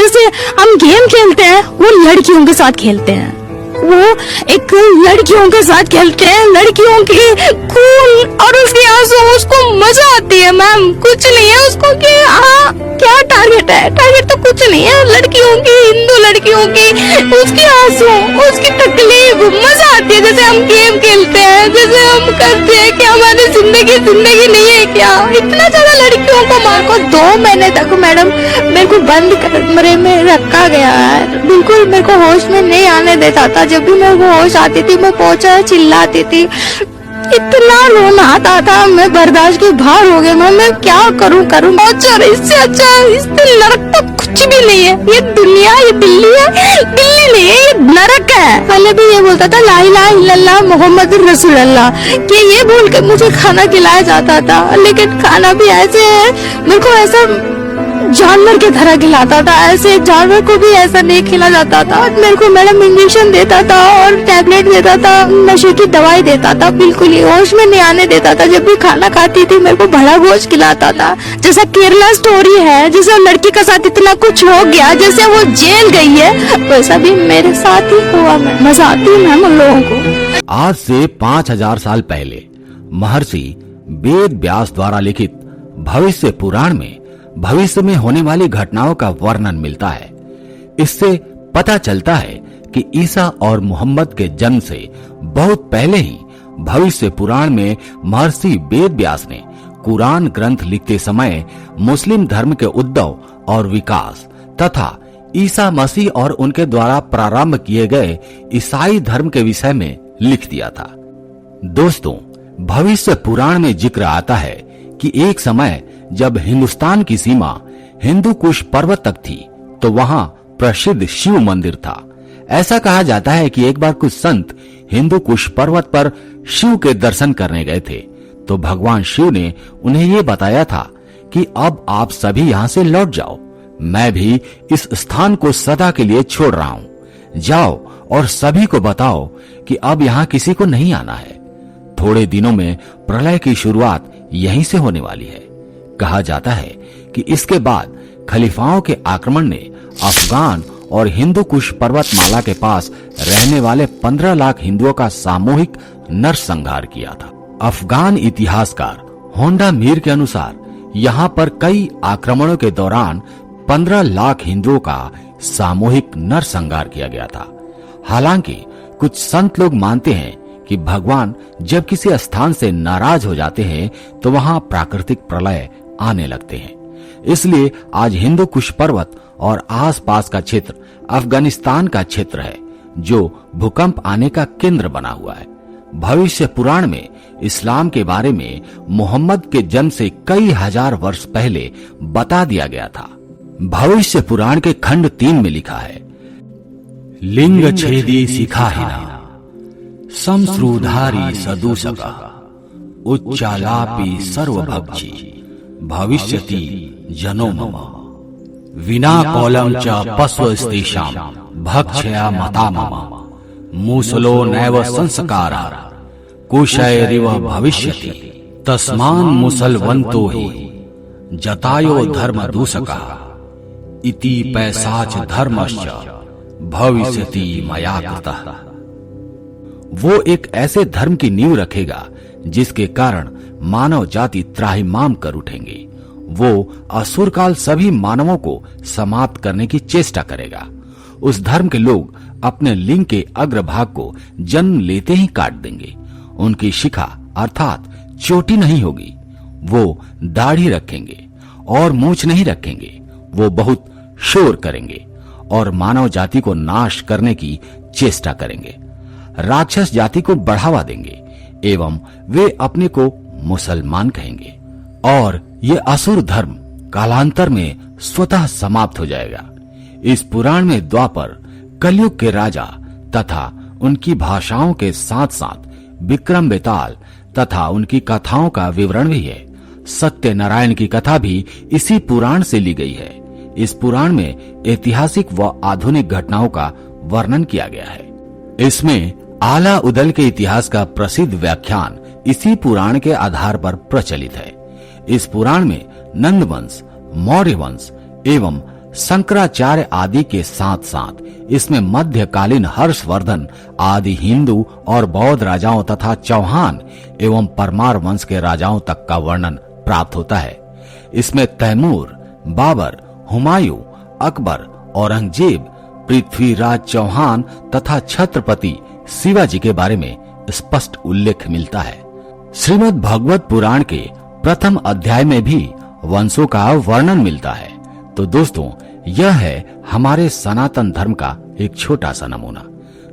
जैसे हम गेम खेलते हैं वो लड़कियों के साथ खेलते हैं, वो एक लड़कियों के साथ खेलते हैं, लड़कियों की खून और उसकी आंसू, उसको मजा आती है मैम, कुछ नहीं है उसको कि हाँ क्या टारगेट है, टारगेट तो कुछ नहीं है, लड़कियों की, हिंदू लड़कियों की, उसकी आंसू, उसकी तकलीफ, मजा आती है। जैसे हम गेम खेलते हैं, जैसे हम करते हैं कि हमारी जिंदगी नहीं है क्या, इतना ज्यादा लड़कियों को मार को 2 महीने तक मैडम मेरे को बंद कमरे में रखा गया है, बिल्कुल मेरे को होश में नहीं आने देता था। जब भी मेरे को होश आती थी मैं पोछा चिल्लाती थी, इतना रोना आता था, मैं बर्दाश्त के बाहर हो गया। मैं क्या करूं इससे अच्छा, इससे नरक तो कुछ भी नहीं है। ये दुनिया, ये दिल्ली है, दिल्ली नहीं है, ये नरक है। पहले भी ये बोलता था ला इलाहा इल्लल्लाह मोहम्मद रसूलुल्लाह, कि ये बोल के मुझे खाना खिलाया जाता था, लेकिन खाना भी ऐसे है, मेरे को ऐसा जानवर की तरह खिलाता था, ऐसे जानवर को भी ऐसा नहीं खिला जाता था। मेरे को मैडम इंजेक्शन देता था और टैबलेट देता था, नशे की दवाई देता था, बिल्कुल ही होश में नहीं आने देता था। जब भी खाना खाती थी मेरे को भड़ा भोज खिलाता था। जैसा केरला स्टोरी है, जैसे लड़की के साथ इतना कुछ हो गया, जैसे वो जेल गई है, वैसा भी मेरे साथ ही हुआ। मैं मजा आती है मैम उन लोगों को। आज से 5000 साल पहले महर्षि वेद व्यास द्वारा लिखित भविष्य पुराण में भविष्य में होने वाली घटनाओं का वर्णन मिलता है। इससे पता चलता है कि ईसा और मोहम्मद के जन्म से बहुत पहले ही भविष्य पुराण में महर्षि वेद व्यास ने कुरान ग्रंथ लिखते समय मुस्लिम धर्म के उद्भव और विकास तथा ईसा मसीह और उनके द्वारा प्रारंभ किए गए ईसाई धर्म के विषय में लिख दिया था। दोस्तों, भविष्य पुराण में जिक्र आता है कि एक समय जब हिंदुस्तान की सीमा हिंदू कुश पर्वत तक थी तो वहां प्रसिद्ध शिव मंदिर था। ऐसा कहा जाता है कि एक बार कुछ संत हिंदू कुश पर्वत पर शिव के दर्शन करने गए थे तो भगवान शिव ने उन्हें ये बताया था कि अब आप सभी यहाँ से लौट जाओ, मैं भी इस स्थान को सदा के लिए छोड़ रहा हूँ। जाओ और सभी को बताओ कि अब यहाँ किसी को नहीं आना है। थोड़े दिनों में प्रलय की शुरुआत यहीं से होने वाली है। कहा जाता है कि इसके बाद खलीफाओं के आक्रमण ने अफगान और हिंदू कुश पर्वतमाला के पास रहने वाले 15 लाख हिंदुओं का सामूहिक नरसंहार किया था। अफगान इतिहासकार होंडा मीर के अनुसार यहाँ पर कई आक्रमणों के दौरान 15 लाख हिंदुओं का सामूहिक नरसंहार किया गया था। हालांकि कुछ संत लोग मानते हैं कि भगवान जब किसी स्थान से नाराज हो जाते हैं तो वहां प्राकृतिक प्रलय आने लगते हैं। इसलिए आज हिंदू कुश पर्वत और आसपास का क्षेत्र अफगानिस्तान का क्षेत्र है जो भूकंप आने का केंद्र बना हुआ है। भविष्य पुराण में इस्लाम के बारे में मोहम्मद के जन्म से कई हजार वर्ष पहले बता दिया गया था। भविष्य पुराण के खंड 3 में लिखा है, लिंग छेदी शिखाहिना समश्रुधारी सदूषका उच्चालापी सर्वभक्षी भविष्यति जनो मम विना कौलम च पश्वस्तेषां भक्षया मता मम मूसलो नैव संस्कारा कुशैरिव भविष्यति तस्मान् मुसलवन्तो हि जतायो धर्म दूषका इति पैसाच धर्मश्च भविष्यति मया कृतः। वो एक ऐसे धर्म की नींव रखेगा जिसके कारण मानव जाति त्राहिमाम कर उठेंगे। वो असुरकाल सभी मानवों को समाप्त करने की चेष्टा करेगा। उस धर्म के लोग अपने लिंग के अग्रभाग को जन्म लेते ही काट देंगे। उनकी शिखा अर्थात चोटी नहीं होगी। वो दाढ़ी रखेंगे और मूछ नहीं रखेंगे। वो बहुत शोर करेंगे और मानव जाति को नाश करने की चेष्टा करेंगे। राक्षस जाति को बढ़ावा देंगे एवं वे अपने को मुसलमान कहेंगे और ये असुर धर्म कालांतर में स्वतः समाप्त हो जाएगा। इस पुराण में द्वापर कलयुग के राजा तथा उनकी भाषाओं के साथ साथ विक्रम बेताल तथा उनकी कथाओं का विवरण भी है। सत्यनारायण की कथा भी इसी पुराण से ली गई है। इस पुराण में ऐतिहासिक व आधुनिक घटनाओं का वर्णन किया गया है। इसमें आला उदल के इतिहास का प्रसिद्ध व्याख्यान इसी पुराण के आधार पर प्रचलित है। इस पुराण में नंद वंश, मौर्य वंश एवं शंकराचार्य आदि के साथ साथ इसमें मध्यकालीन हर्षवर्धन आदि हिंदू और बौद्ध राजाओं तथा चौहान एवं परमार वंश के राजाओं तक का वर्णन प्राप्त होता है। इसमें तैमूर, बाबर, हुमायूं, अकबर, औरंगजेब, पृथ्वीराज चौहान तथा छत्रपति शिवाजी के बारे में स्पष्ट उल्लेख मिलता है। श्रीमद् भागवत पुराण के प्रथम अध्याय में भी वंशों का वर्णन मिलता है। तो दोस्तों, यह है हमारे सनातन धर्म का एक छोटा सा नमूना।